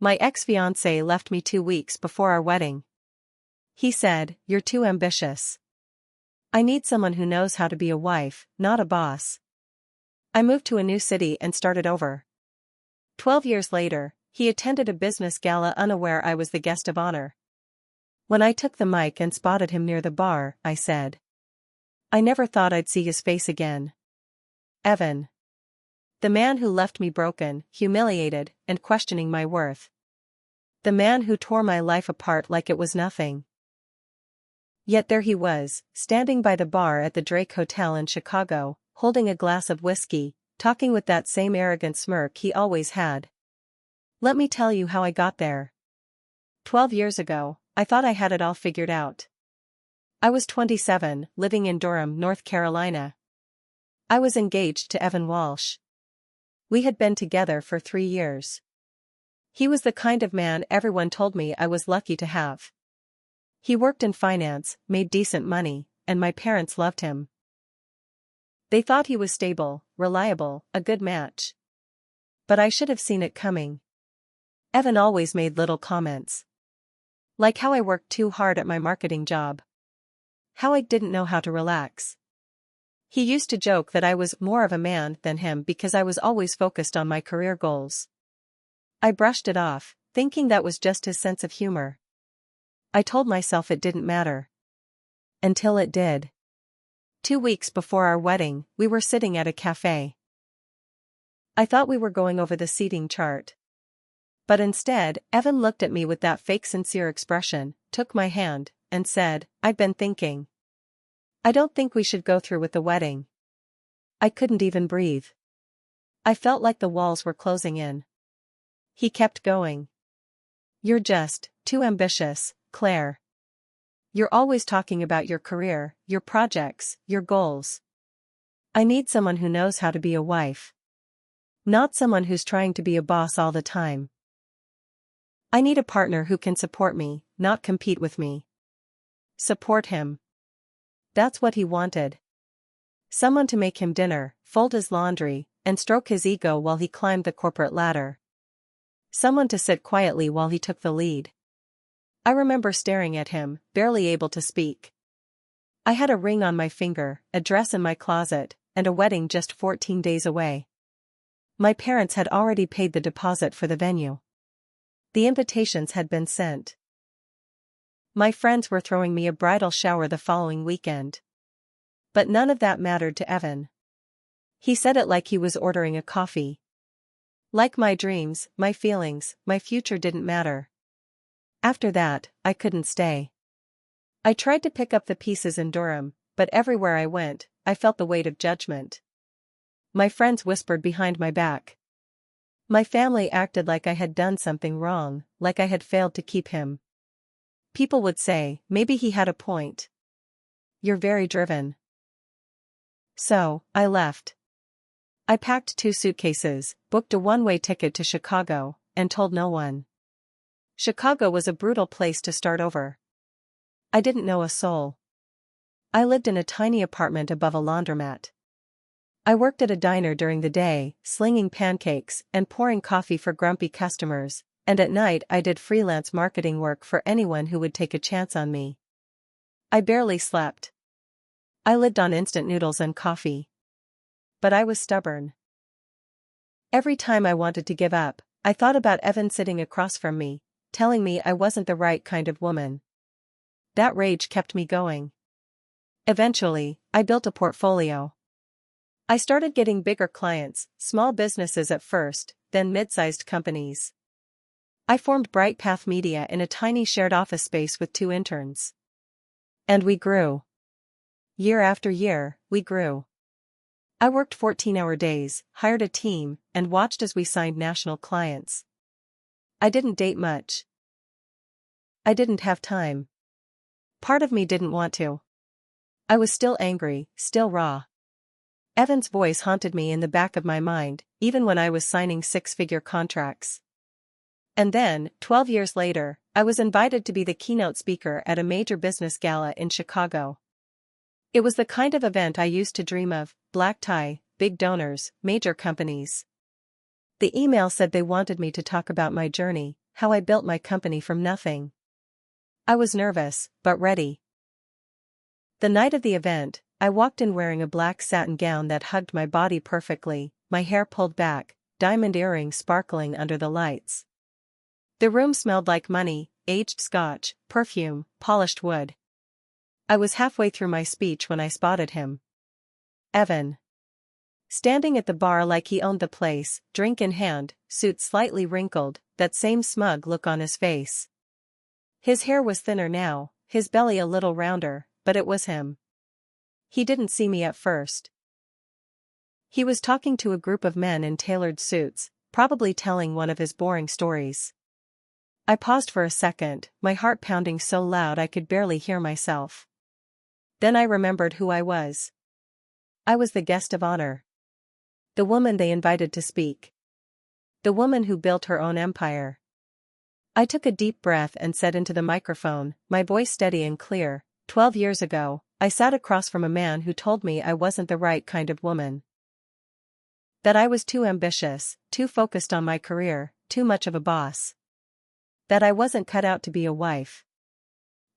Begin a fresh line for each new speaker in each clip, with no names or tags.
My ex-fiancé left me 2 weeks before our wedding. He said, "You're too ambitious. I need someone who knows how to be a wife, not a boss." I moved to a new city and started over. 12 years later, he attended a business gala unaware I was the guest of honor. When I took the mic and spotted him near the bar, I said, "I never thought I'd see his face again." Evan. The man who left me broken, humiliated, and questioning my worth. The man who tore my life apart like it was nothing. Yet there he was, standing by the bar at the Drake Hotel in Chicago, holding a glass of whiskey, talking with that same arrogant smirk he always had. Let me tell you how I got there. 12 years ago, I thought I had it all figured out. I was 27, living in Durham, North Carolina. I was engaged to Evan Walsh. We had been together for 3 years. He was the kind of man everyone told me I was lucky to have. He worked in finance, made decent money, and my parents loved him. They thought he was stable, reliable, a good match. But I should have seen it coming. Evan always made little comments. Like how I worked too hard at my marketing job. How I didn't know how to relax. He used to joke that I was more of a man than him because I was always focused on my career goals. I brushed it off, thinking that was just his sense of humor. I told myself it didn't matter. Until it did. 2 weeks before our wedding, we were sitting at a cafe. I thought we were going over the seating chart. But instead, Evan looked at me with that fake sincere expression, took my hand, and said, "I've been thinking. I don't think we should go through with the wedding." I couldn't even breathe. I felt like the walls were closing in. He kept going. "You're just too ambitious, Claire. You're always talking about your career, your projects, your goals. I need someone who knows how to be a wife. Not someone who's trying to be a boss all the time. I need a partner who can support me, not compete with me." Support him. That's what he wanted. Someone to make him dinner, fold his laundry, and stroke his ego while he climbed the corporate ladder. Someone to sit quietly while he took the lead. I remember staring at him, barely able to speak. I had a ring on my finger, a dress in my closet, and a wedding just 14 days away. My parents had already paid the deposit for the venue. The invitations had been sent. My friends were throwing me a bridal shower the following weekend. But none of that mattered to Evan. He said it like he was ordering a coffee. Like my dreams, my feelings, my future didn't matter. After that, I couldn't stay. I tried to pick up the pieces in Durham, but everywhere I went, I felt the weight of judgment. My friends whispered behind my back. My family acted like I had done something wrong, like I had failed to keep him. People would say, "Maybe he had a point. You're very driven." So, I left. I packed 2 suitcases, booked a one-way ticket to Chicago, and told no one. Chicago was a brutal place to start over. I didn't know a soul. I lived in a tiny apartment above a laundromat. I worked at a diner during the day, slinging pancakes and pouring coffee for grumpy customers, and at night I did freelance marketing work for anyone who would take a chance on me. I barely slept. I lived on instant noodles and coffee. But I was stubborn. Every time I wanted to give up, I thought about Evan sitting across from me, telling me I wasn't the right kind of woman. That rage kept me going. Eventually, I built a portfolio. I started getting bigger clients, small businesses at first, then mid-sized companies. I formed Bright Path Media in a tiny shared office space with 2 interns. And we grew. Year after year, we grew. I worked 14-hour days, hired a team, and watched as we signed national clients. I didn't date much. I didn't have time. Part of me didn't want to. I was still angry, still raw. Evan's voice haunted me in the back of my mind, even when I was signing 6-figure contracts. And then, 12 years later, I was invited to be the keynote speaker at a major business gala in Chicago. It was the kind of event I used to dream of: black tie, big donors, major companies. The email said they wanted me to talk about my journey, how I built my company from nothing. I was nervous, but ready. The night of the event, I walked in wearing a black satin gown that hugged my body perfectly, my hair pulled back, diamond earrings sparkling under the lights. The room smelled like money, aged scotch, perfume, polished wood. I was halfway through my speech when I spotted him. Evan. Standing at the bar like he owned the place, drink in hand, suit slightly wrinkled, that same smug look on his face. His hair was thinner now, his belly a little rounder, but it was him. He didn't see me at first. He was talking to a group of men in tailored suits, probably telling one of his boring stories. I paused for a second, my heart pounding so loud I could barely hear myself. Then I remembered who I was. I was the guest of honor. The woman they invited to speak. The woman who built her own empire. I took a deep breath and said into the microphone, my voice steady and clear, 12 years ago, I sat across from a man who told me I wasn't the right kind of woman. That I was too ambitious, too focused on my career, too much of a boss. That I wasn't cut out to be a wife.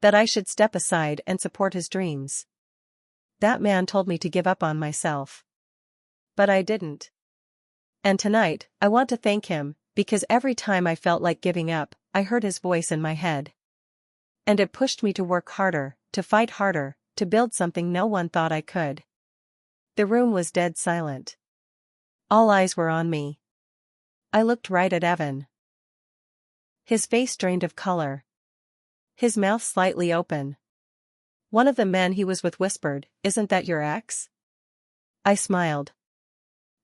That I should step aside and support his dreams. That man told me to give up on myself. But I didn't. And tonight, I want to thank him, because every time I felt like giving up, I heard his voice in my head. And it pushed me to work harder, to fight harder, to build something no one thought I could. The room was dead silent. All eyes were on me. I looked right at Evan. His face drained of color. His mouth slightly open. One of the men he was with whispered, "Isn't that your ex?" I smiled.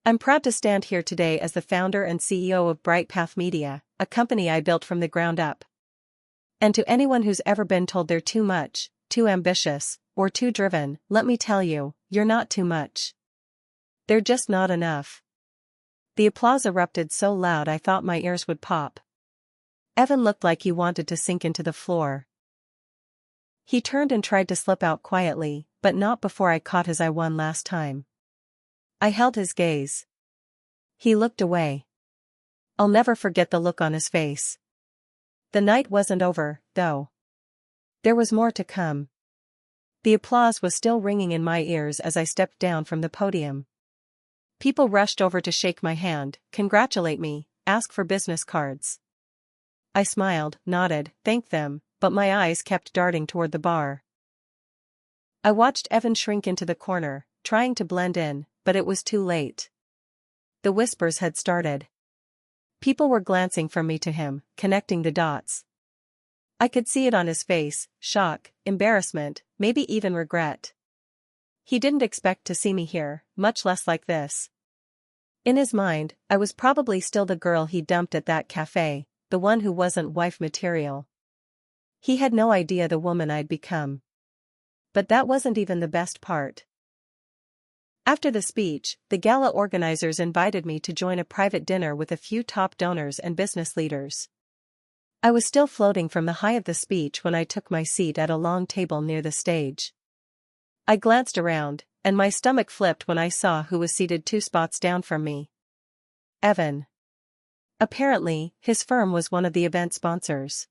I'm proud to stand here today as the founder and CEO of Bright Path Media, a company I built from the ground up. And to anyone who's ever been told they're too much, too ambitious, or too driven, let me tell you, you're not too much. They're just not enough. The applause erupted so loud I thought my ears would pop. Evan looked like he wanted to sink into the floor. He turned and tried to slip out quietly, but not before I caught his eye one last time. I held his gaze. He looked away. I'll never forget the look on his face. The night wasn't over, though. There was more to come. The applause was still ringing in my ears as I stepped down from the podium. People rushed over to shake my hand, congratulate me, ask for business cards. I smiled, nodded, thanked them, but my eyes kept darting toward the bar. I watched Evan shrink into the corner, trying to blend in, but it was too late. The whispers had started. People were glancing from me to him, connecting the dots. I could see it on his face, shock, embarrassment, maybe even regret. He didn't expect to see me here, much less like this. In his mind, I was probably still the girl he dumped at that cafe, the one who wasn't wife material. He had no idea the woman I'd become. But that wasn't even the best part. After the speech, the gala organizers invited me to join a private dinner with a few top donors and business leaders. I was still floating from the high of the speech when I took my seat at a long table near the stage. I glanced around, and my stomach flipped when I saw who was seated 2 spots down from me. Evan. Apparently, his firm was one of the event sponsors.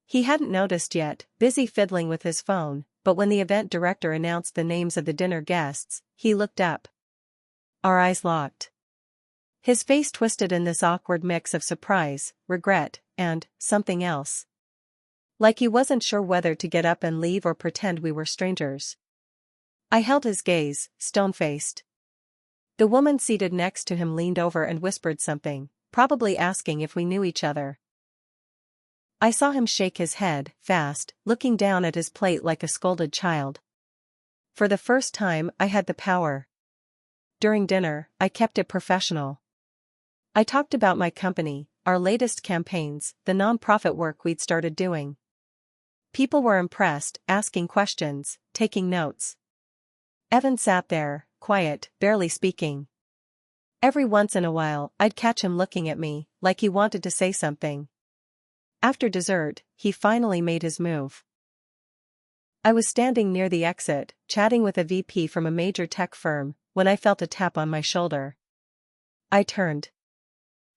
He hadn't noticed yet, busy fiddling with his phone, but when the event director announced the names of the dinner guests, he looked up. Our eyes locked. His face twisted in this awkward mix of surprise, regret, and something else. Like he wasn't sure whether to get up and leave or pretend we were strangers. I held his gaze, stone-faced. The woman seated next to him leaned over and whispered something, probably asking if we knew each other. I saw him shake his head, fast, looking down at his plate like a scolded child. For the first time, I had the power. During dinner, I kept it professional. I talked about my company, our latest campaigns, the non-profit work we'd started doing. People were impressed, asking questions, taking notes. Evan sat there, quiet, barely speaking. Every once in a while, I'd catch him looking at me, like he wanted to say something. After dessert, he finally made his move. I was standing near the exit, chatting with a VP from a major tech firm, when I felt a tap on my shoulder. I turned.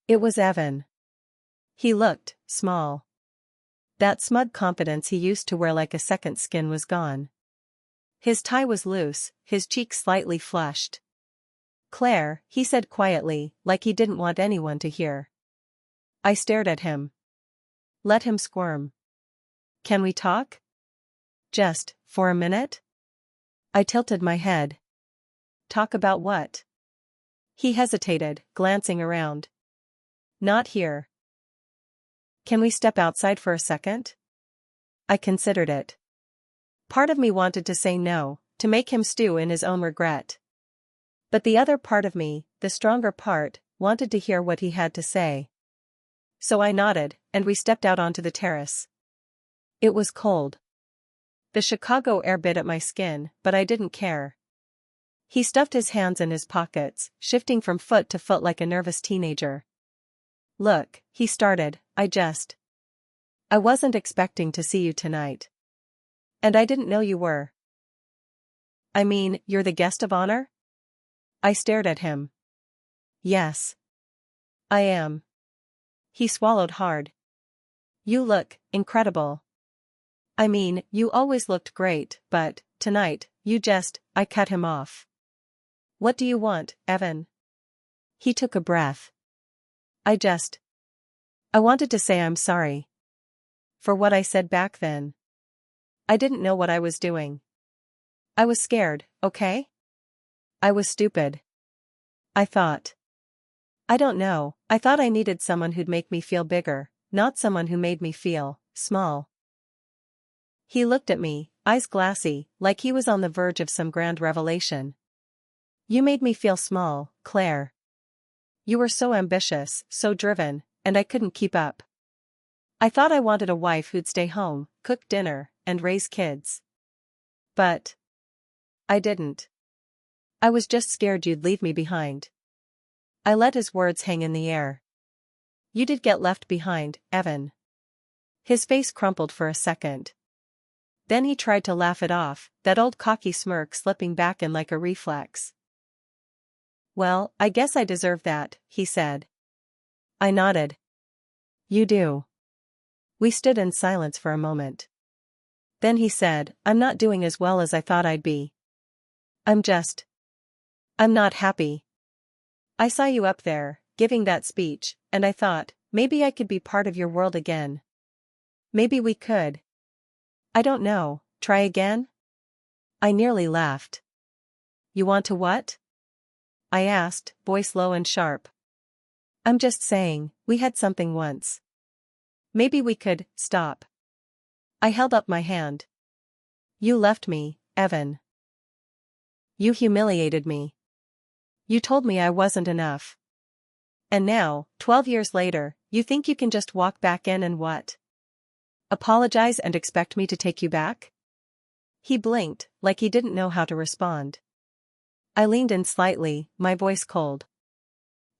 It was Evan. He looked small. That smug confidence he used to wear like a second skin was gone. His tie was loose, his cheeks slightly flushed. "Claire," he said quietly, like he didn't want anyone to hear. I stared at him. Let him squirm. "Can we talk? Just for a minute?" I tilted my head. "Talk about what?" He hesitated, glancing around. "Not here." "Can we step outside for a second?" I considered it. Part of me wanted to say no, to make him stew in his own regret. But the other part of me, the stronger part, wanted to hear what he had to say. So I nodded, and we stepped out onto the terrace. It was cold. The Chicago air bit at my skin, but I didn't care. He stuffed his hands in his pockets, shifting from foot to foot like a nervous teenager. "Look," he started, I wasn't expecting to see you tonight. And I didn't know you were." "I mean, you're the guest of honor?" I stared at him. "Yes. I am." He swallowed hard. "You look incredible. I mean, you always looked great, but tonight, I cut him off. "What do you want, Evan?" He took a breath. I wanted to say I'm sorry. For what I said back then. I didn't know what I was doing. I was scared, okay? I was stupid. I thought. I don't know, I thought I needed someone who'd make me feel bigger, not someone who made me feel small. He looked at me, eyes glassy, like he was on the verge of some grand revelation. "You made me feel small, Claire. You were so ambitious, so driven, and I couldn't keep up. I thought I wanted a wife who'd stay home, cook dinner, and raise kids. But I didn't. I was just scared you'd leave me behind." I let his words hang in the air. "You did get left behind, Evan." His face crumpled for a second. Then he tried to laugh it off, that old cocky smirk slipping back in like a reflex. "Well, I guess I deserve that," he said. I nodded. "You do." We stood in silence for a moment. Then he said, "I'm not doing as well as I thought I'd be. I'm not happy. I saw you up there, giving that speech, and I thought, maybe I could be part of your world again. Maybe we could. I don't know, try again?" I nearly laughed. "You want to what?" I asked, voice low and sharp. "I'm just saying, we had something once. Maybe we could stop." I held up my hand. "You left me, Evan. You humiliated me. You told me I wasn't enough. And now, 12 years later, you think you can just walk back in and what? Apologize and expect me to take you back?" He blinked, like he didn't know how to respond. I leaned in slightly, my voice cold.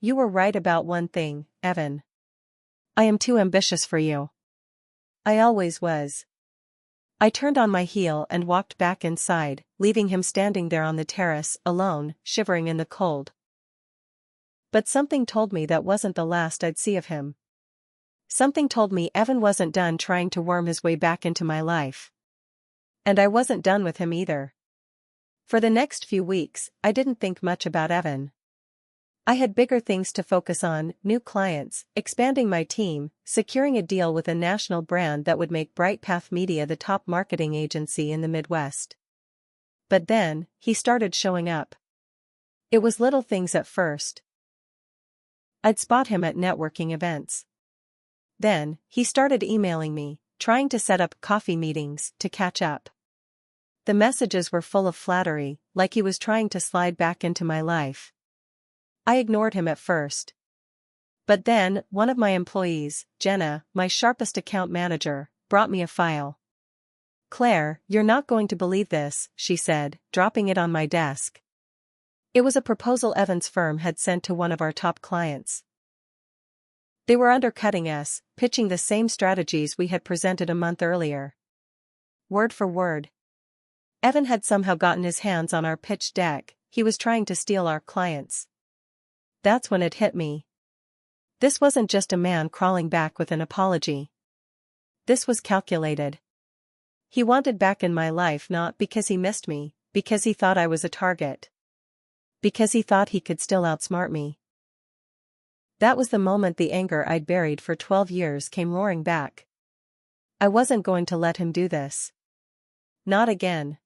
"You were right about one thing, Evan. I am too ambitious for you. I always was." I turned on my heel and walked back inside, leaving him standing there on the terrace, alone, shivering in the cold. But something told me that wasn't the last I'd see of him. Something told me Evan wasn't done trying to worm his way back into my life. And I wasn't done with him either. For the next few weeks, I didn't think much about Evan. I had bigger things to focus on, new clients, expanding my team, securing a deal with a national brand that would make Bright Path Media the top marketing agency in the Midwest. But then, he started showing up. It was little things at first. I'd spot him at networking events. Then, he started emailing me, trying to set up coffee meetings to catch up. The messages were full of flattery, like he was trying to slide back into my life. I ignored him at first. But then, one of my employees, Jenna, my sharpest account manager, brought me a file. "Claire, you're not going to believe this," she said, dropping it on my desk. It was a proposal Evan's firm had sent to one of our top clients. They were undercutting us, pitching the same strategies we had presented a month earlier. Word for word. Evan had somehow gotten his hands on our pitch deck, he was trying to steal our clients. That's when it hit me. This wasn't just a man crawling back with an apology. This was calculated. He wanted back in my life not because he missed me, because he thought I was a target. Because he thought he could still outsmart me. That was the moment the anger I'd buried for 12 years came roaring back. I wasn't going to let him do this. Not again.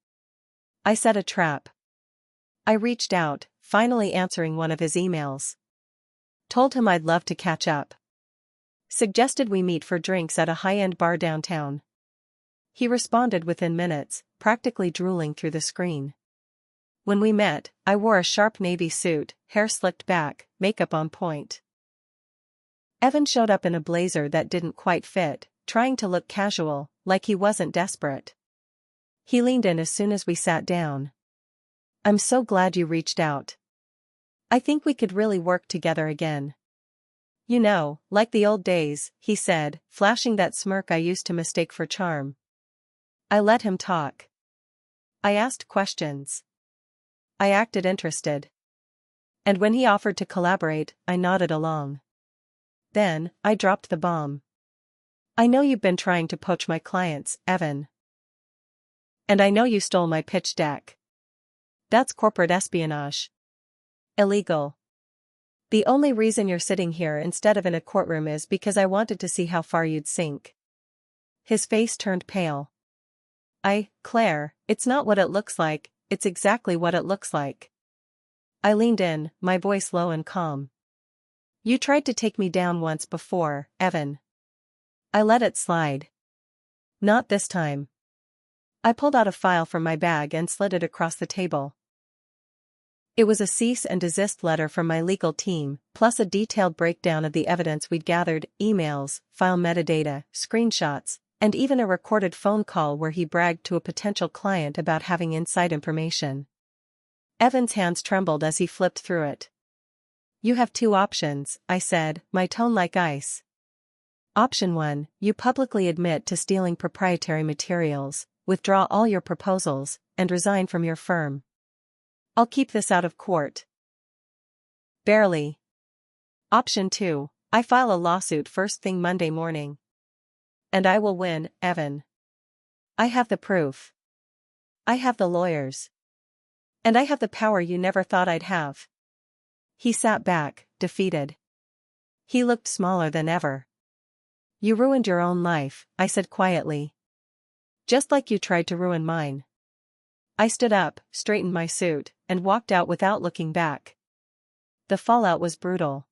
I set a trap. I reached out, finally answering one of his emails. Told him I'd love to catch up. Suggested we meet for drinks at a high-end bar downtown. He responded within minutes, practically drooling through the screen. When we met, I wore a sharp navy suit, hair slicked back, makeup on point. Evan showed up in a blazer that didn't quite fit, trying to look casual, like he wasn't desperate. He leaned in as soon as we sat down. "I'm so glad you reached out. I think we could really work together again. You know, like the old days," he said, flashing that smirk I used to mistake for charm. I let him talk. I asked questions. I acted interested. And when he offered to collaborate, I nodded along. Then, I dropped the bomb. "I know you've been trying to poach my clients, Evan. And I know you stole my pitch deck. That's corporate espionage. Illegal. The only reason you're sitting here instead of in a courtroom is because I wanted to see how far you'd sink." His face turned pale. Claire, it's not what it looks like, it's exactly what it looks like." I leaned in, my voice low and calm. "You tried to take me down once before, Evan." I let it slide. "Not this time." I pulled out a file from my bag and slid it across the table. It was a cease and desist letter from my legal team, plus a detailed breakdown of the evidence we'd gathered, emails, file metadata, screenshots, and even a recorded phone call where he bragged to a potential client about having inside information. Evan's hands trembled as he flipped through it. "You have two options," I said, my tone like ice. "Option 1, you publicly admit to stealing proprietary materials, withdraw all your proposals, and resign from your firm. I'll keep this out of court." Barely. Option 2, I file a lawsuit first thing Monday morning. And I will win, Evan. I have the proof. I have the lawyers. And I have the power you never thought I'd have. He sat back, defeated. He looked smaller than ever. "You ruined your own life," I said quietly. "Just like you tried to ruin mine." I stood up, straightened my suit, and walked out without looking back. The fallout was brutal.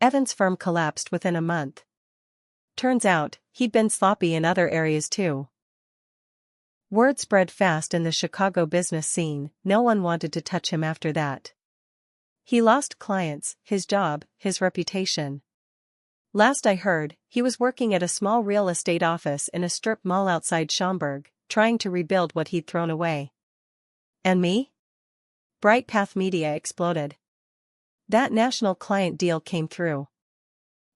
Evan's firm collapsed within a month. Turns out, he'd been sloppy in other areas too. Word spread fast in the Chicago business scene, no one wanted to touch him after that. He lost clients, his job, his reputation. Last I heard, he was working at a small real estate office in a strip mall outside Schaumburg, trying to rebuild what he'd thrown away. And me? Bright Path Media exploded. That national client deal came through.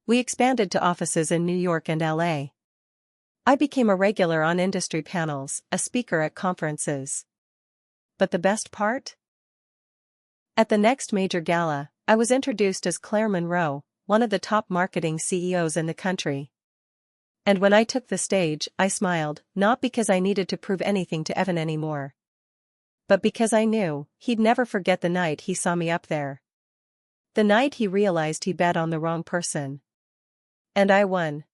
We expanded to offices in New York and LA. I became a regular on industry panels, a speaker at conferences. But the best part? At the next major gala, I was introduced as Claire Monroe, one of the top marketing CEOs in the country. And when I took the stage, I smiled, not because I needed to prove anything to Evan anymore. But because I knew, he'd never forget the night he saw me up there. The night he realized he bet on the wrong person. And I won.